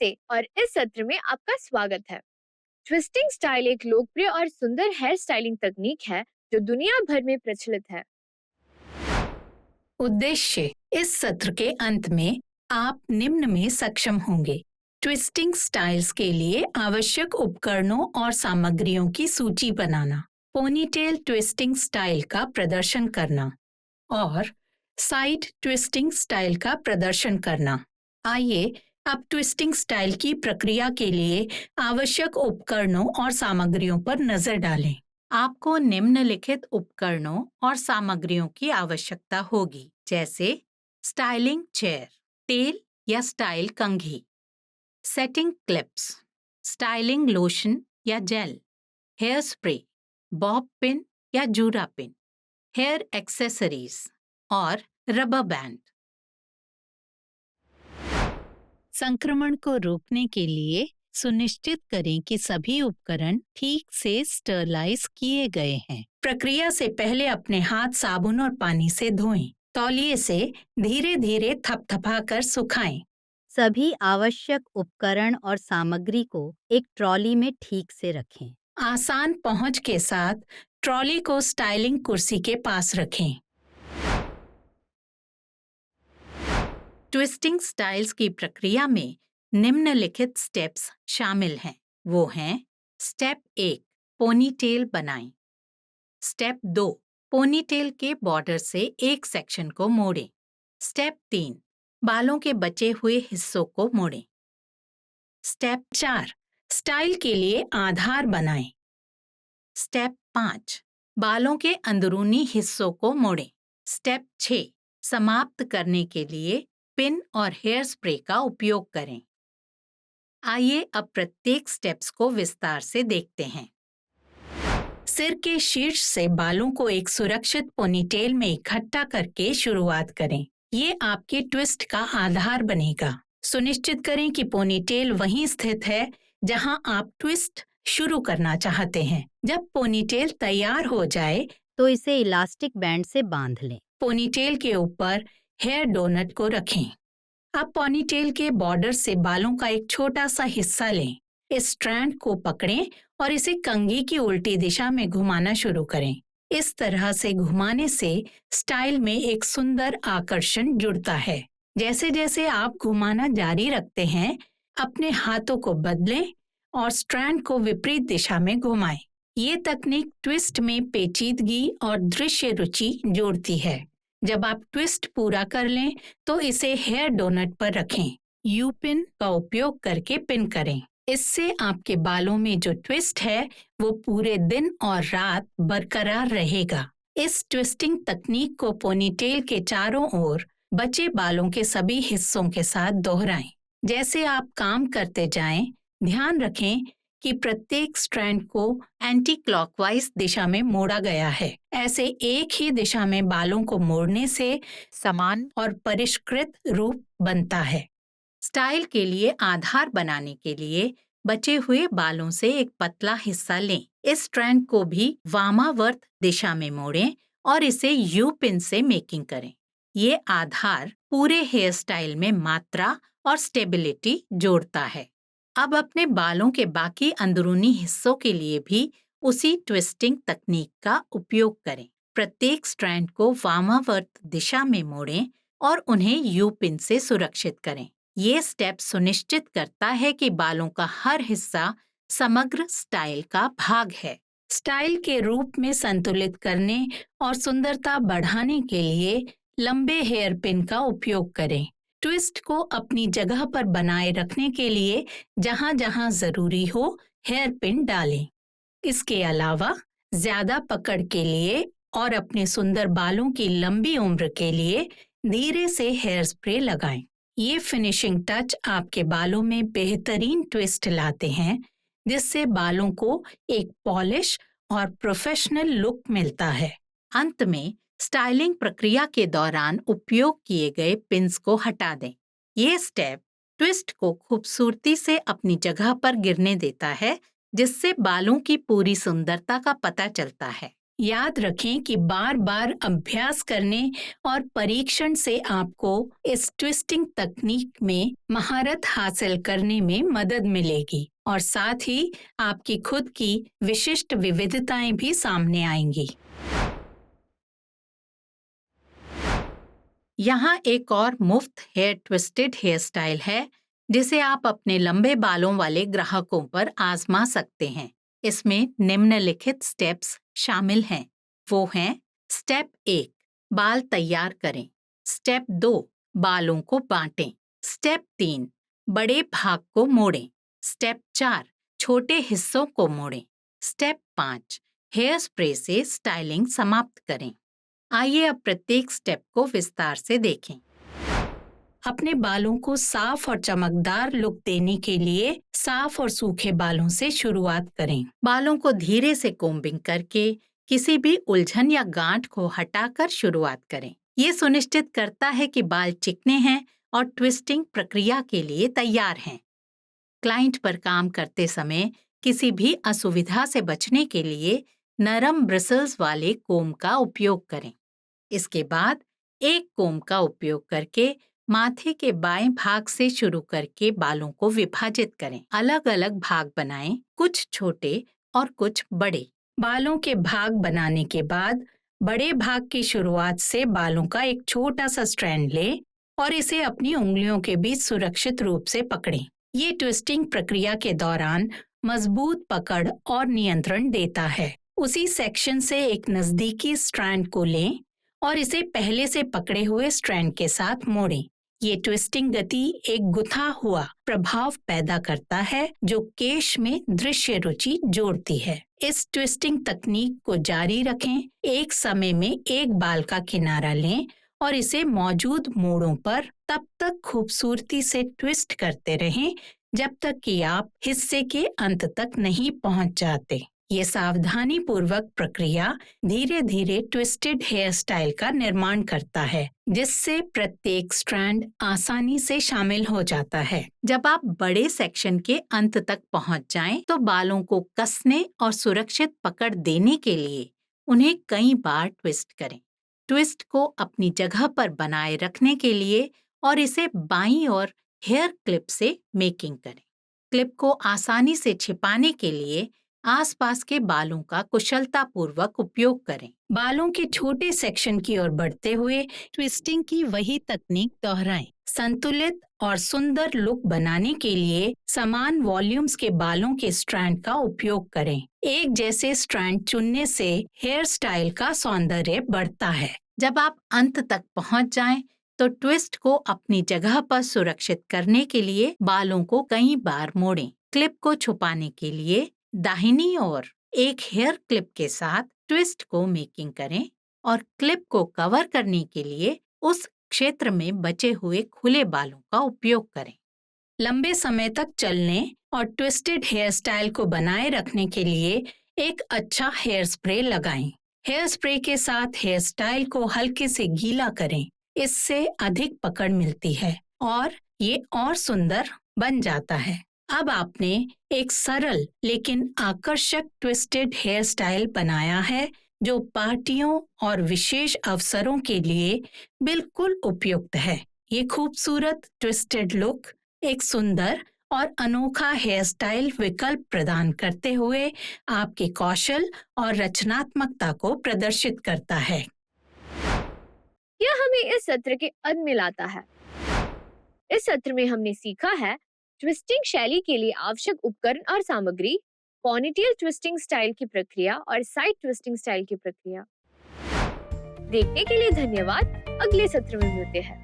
नमस्ते और इस सत्र में आपका स्वागत है। ट्विस्टिंग स्टाइल एक लोकप्रिय और सुंदर हेयर स्टाइलिंग तकनीक है जो दुनिया भर में प्रचलित है। उद्देश्य। इस सत्र के अंत में आप निम्न में सक्षम होंगे: ट्विस्टिंग स्टाइल्स के लिए आवश्यक उपकरणों और सामग्रियों की सूची बनाना, पोनीटेल ट्विस्टिंग स्टाइल का प्रदर्शन करना और साइड ट्विस्टिंग स्टाइल का प्रदर्शन करना। आइए अब ट्विस्टिंग स्टाइल की प्रक्रिया के लिए आवश्यक उपकरणों और सामग्रियों पर नजर डालें। आपको निम्नलिखित उपकरणों और सामग्रियों की आवश्यकता होगी, जैसे स्टाइलिंग चेयर, तेल या स्टाइल कंघी, सेटिंग क्लिप्स, स्टाइलिंग लोशन या gel, hair spray, bob pin या जूरा पिन, हेयर एक्सेसरीज और रबर बैंड। संक्रमण को रोकने के लिए सुनिश्चित करें कि सभी उपकरण ठीक से स्टरलाइज किए गए हैं। प्रक्रिया से पहले अपने हाथ साबुन और पानी से धोएं। तौलिए से धीरे धीरे थपथपाकर सुखाएं। सभी आवश्यक उपकरण और सामग्री को एक ट्रॉली में ठीक से रखें। आसान पहुंच के साथ ट्रॉली को स्टाइलिंग कुर्सी के पास रखें। ट्विस्टिंग स्टाइल्स की प्रक्रिया में निम्नलिखित स्टेप्स शामिल हैं। वो हैं: स्टेप 1, पोनीटेल बनाएं। स्टेप 2, पोनीटेल के बॉर्डर से एक सेक्शन को मोड़ें। स्टेप 3, बालों के बचे हुए हिस्सों को मोड़ें। स्टेप 4, स्टाइल के लिए आधार बनाएं। स्टेप 5, बालों के अंदरूनी हिस्सों को मोड़ें। स्टेप 6, समाप्त करने के लिए पिन और हेयर स्प्रे का उपयोग करें। आइए अब प्रत्येक स्टेप्स को विस्तार से देखते हैं। सिर के शीर्ष से बालों को एक सुरक्षित पोनीटेल में इकट्ठा करके शुरुआत करें। ये आपके ट्विस्ट का आधार बनेगा। सुनिश्चित करें कि पोनीटेल वहीं स्थित है जहां आप ट्विस्ट शुरू करना चाहते हैं। जब पोनीटेल तैयार हो जाए तो इसे इलास्टिक बैंड से बांध लें। पोनीटेल के ऊपर हेयर डोनट को रखें। अब पोनीटेल के बॉर्डर से बालों का एक छोटा सा हिस्सा लें। इस स्ट्रैंड को पकड़ें और इसे कंघी की उल्टी दिशा में घुमाना शुरू करें। इस तरह से घुमाने से स्टाइल में एक सुंदर आकर्षण जुड़ता है। जैसे जैसे आप घुमाना जारी रखते हैं, अपने हाथों को बदलें और स्ट्रैंड को विपरीत दिशा में घुमाएं। ये तकनीक ट्विस्ट में पेचीदगी और दृश्य रुचि जोड़ती है। जब आप ट्विस्ट पूरा कर लें तो इसे हेयर डोनट पर रखें। यू पिन का उपयोग करके पिन करें। इससे आपके बालों में जो ट्विस्ट है वो पूरे दिन और रात बरकरार रहेगा। इस ट्विस्टिंग तकनीक को पोनीटेल के चारों ओर बचे बालों के सभी हिस्सों के साथ दोहराएं। जैसे आप काम करते जाएं, ध्यान रखें कि प्रत्येक स्ट्रैंड को एंटी क्लॉकवाइज दिशा में मोड़ा गया है। ऐसे एक ही दिशा में बालों को मोड़ने से समान और परिष्कृत रूप बनता है। स्टाइल के लिए आधार बनाने के लिए बचे हुए बालों से एक पतला हिस्सा लें। इस स्ट्रैंड को भी वामावर्त दिशा में मोड़ें और इसे यू पिन से मेकिंग करें। ये आधार पूरे हेयर स्टाइल में मात्रा और स्टेबिलिटी जोड़ता है। अब अपने बालों के बाकी अंदरूनी हिस्सों के लिए भी उसी ट्विस्टिंग तकनीक का उपयोग करें। प्रत्येक स्ट्रैंड को वामावर्त दिशा में मोड़ें और उन्हें यू पिन से सुरक्षित करें। ये स्टेप सुनिश्चित करता है कि बालों का हर हिस्सा समग्र स्टाइल का भाग है। स्टाइल के रूप में संतुलित करने और सुंदरता बढ़ाने के लिए लंबे हेयर पिन का उपयोग करें। ट्विस्ट को अपनी जगह पर बनाए रखने के लिए जहां जहां जरूरी हो हेयर पिन डालें। इसके अलावा ज्यादा पकड़ के लिए और अपने सुंदर बालों की लंबी उम्र के लिए धीरे से हेयर स्प्रे लगाएं। ये फिनिशिंग टच आपके बालों में बेहतरीन ट्विस्ट लाते हैं, जिससे बालों को एक पॉलिश और प्रोफेशनल लुक मिलता है। अंत में स्टाइलिंग प्रक्रिया के दौरान उपयोग किए गए पिन्स को हटा दें। ये स्टेप ट्विस्ट को खूबसूरती से अपनी जगह पर गिरने देता है, जिससे बालों की पूरी सुंदरता का पता चलता है। याद रखें कि बार बार अभ्यास करने और परीक्षण से आपको इस ट्विस्टिंग तकनीक में महारत हासिल करने में मदद मिलेगी और साथ ही आपकी खुद की विशिष्ट विविधताएं भी सामने आएंगी। यहाँ एक और मुफ्त हेयर ट्विस्टेड हेयर स्टाइल है जिसे आप अपने लंबे बालों वाले ग्राहकों पर आजमा सकते हैं। इसमें निम्नलिखित स्टेप्स शामिल हैं। वो हैं: स्टेप 1, बाल तैयार करें। स्टेप 2, बालों को बांटें। स्टेप 3, बड़े भाग को मोड़ें। स्टेप 4, छोटे हिस्सों को मोड़ें। स्टेप 5, हेयर स्प्रे से स्टाइलिंग समाप्त करें। आइए अब प्रत्येक स्टेप को विस्तार से देखें। अपने बालों को साफ और चमकदार लुक देने के लिए साफ और सूखे बालों से शुरुआत करें। बालों को धीरे से कोम्बिंग करके किसी भी उलझन या गांठ को हटाकर शुरुआत करें। ये सुनिश्चित करता है कि बाल चिकने हैं और ट्विस्टिंग प्रक्रिया के लिए तैयार हैं। क्लाइंट पर काम करते समय किसी भी असुविधा से बचने के लिए नरम ब्रिसल्स वाले कोम का उपयोग करें। इसके बाद एक कोम का उपयोग करके माथे के बाएं भाग से शुरू करके बालों को विभाजित करें। अलग अलग भाग बनाएं, कुछ छोटे और कुछ बड़े। बालों के भाग बनाने के बाद बड़े भाग की शुरुआत से बालों का एक छोटा सा स्ट्रैंड लें और इसे अपनी उंगलियों के बीच सुरक्षित रूप से पकड़ें। ये ट्विस्टिंग प्रक्रिया के दौरान मजबूत पकड़ और नियंत्रण देता है। उसी सेक्शन से एक नजदीकी स्ट्रैंड को लें और इसे पहले से पकड़े हुए स्ट्रैंड के साथ मोड़ें। ये ट्विस्टिंग गति एक गुथा हुआ प्रभाव पैदा करता है जो केश में दृश्य रुचि जोड़ती है। इस ट्विस्टिंग तकनीक को जारी रखें। एक समय में एक बाल का किनारा लें और इसे मौजूद मोड़ों पर तब तक खूबसूरती से ट्विस्ट करते रहें जब तक कि आप हिस्से के अंत तक नहीं पहुंच जाते। ये सावधानी पूर्वक प्रक्रिया धीरे धीरे ट्विस्टेड हेयर स्टाइल का निर्माण करता है, जिससे प्रत्येक स्ट्रैंड आसानी से शामिल हो जाता है। जब आप बड़े सेक्शन के अंत तक पहुंच जाएं, तो बालों को कसने और सुरक्षित पकड़ देने के लिए उन्हें कई बार ट्विस्ट करें। ट्विस्ट को अपनी जगह पर बनाए रखने के लिए और इसे बाईं ओर हेयर क्लिप से मेकिंग करें। क्लिप को आसानी से छिपाने के लिए आसपास के बालों का कुशलतापूर्वक उपयोग करें। बालों के छोटे सेक्शन की ओर बढ़ते हुए ट्विस्टिंग की वही तकनीक दोहराएं। संतुलित और सुंदर लुक बनाने के लिए समान वॉल्यूम्स के बालों के स्ट्रैंड का उपयोग करें। एक जैसे स्ट्रैंड चुनने से हेयर स्टाइल का सौंदर्य बढ़ता है। जब आप अंत तक पहुंच जाएं, तो ट्विस्ट को अपनी जगह पर सुरक्षित करने के लिए बालों को कई बार मोड़ें। क्लिप को छुपाने के लिए दाहिनी ओर एक हेयर क्लिप के साथ ट्विस्ट को मेकिंग करें और क्लिप को कवर करने के लिए उस क्षेत्र में बचे हुए खुले बालों का उपयोग करें। लंबे समय तक चलने और ट्विस्टेड हेयर स्टाइल को बनाए रखने के लिए एक अच्छा हेयर स्प्रे लगाएं। हेयर स्प्रे के साथ हेयर स्टाइल को हल्के से गीला करें। इससे अधिक पकड़ मिलती है और ये और सुंदर बन जाता है। अब आपने एक सरल लेकिन आकर्षक ट्विस्टेड हेयर स्टाइल बनाया है जो पार्टियों और विशेष अवसरों के लिए बिल्कुल उपयुक्त है। ये खूबसूरत ट्विस्टेड लुक एक सुंदर और अनोखा हेयर स्टाइल विकल्प प्रदान करते हुए आपके कौशल और रचनात्मकता को प्रदर्शित करता है। यह हमें इस सत्र के अंत में लाता है। इस सत्र में हमने सीखा है ट्विस्टिंग शैली के लिए आवश्यक उपकरण और सामग्री, पोनीटेल ट्विस्टिंग स्टाइल की प्रक्रिया और साइड ट्विस्टिंग स्टाइल की प्रक्रिया। देखने के लिए धन्यवाद। अगले सत्र में मिलते हैं।